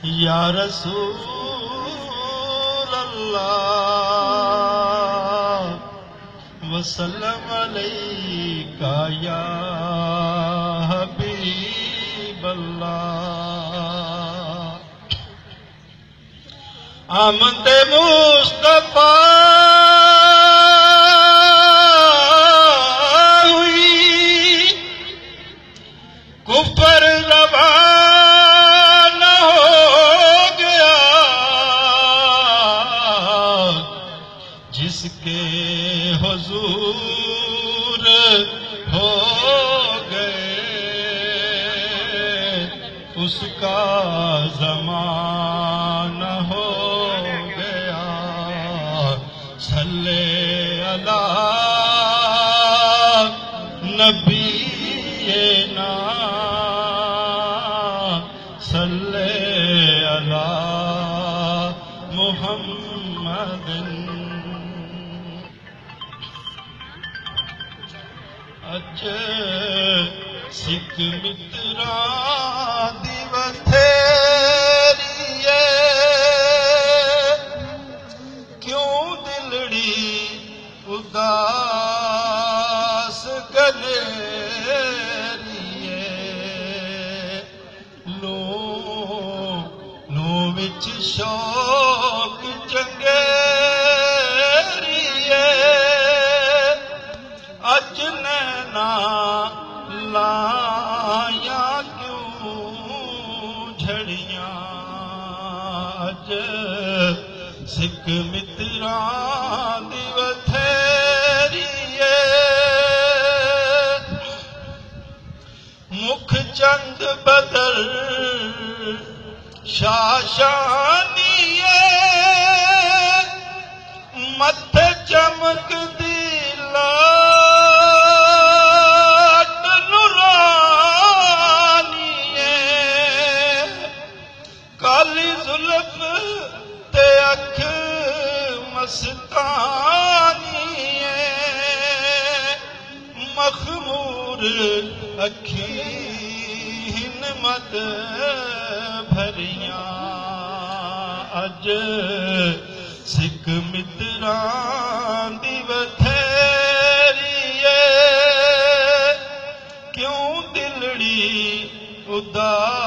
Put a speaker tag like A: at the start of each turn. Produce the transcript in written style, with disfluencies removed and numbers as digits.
A: या रसूल अल्लाह वसल्लम अलैका या हबीब अल्लाह। आमद मुस्तफा हुई कुफर रवाना हो गया, जिसके हुजूर हो गए उसका ज़माना हो गया। सल्ले अला नबीना सल्ले अला मुहम्मदिन। अज सिख मित्रा दी बथेरी है, क्यों दिलड़ी उदास गलेरी है। लो विच शौक चंगेरी है, अज नैना लाया क्यों झड़ियां। अज सिख मित्रा दी बथेरी है, मुख चंद बदल शाशानी है, मथे चमक दी लाट नूरानी है। काली जुल्फ ते अख मस्तानी है, मखमूर अखीन मद भरियां। अज सिख मित्रा दी बथेरी है, क्यों दिलड़ी उदास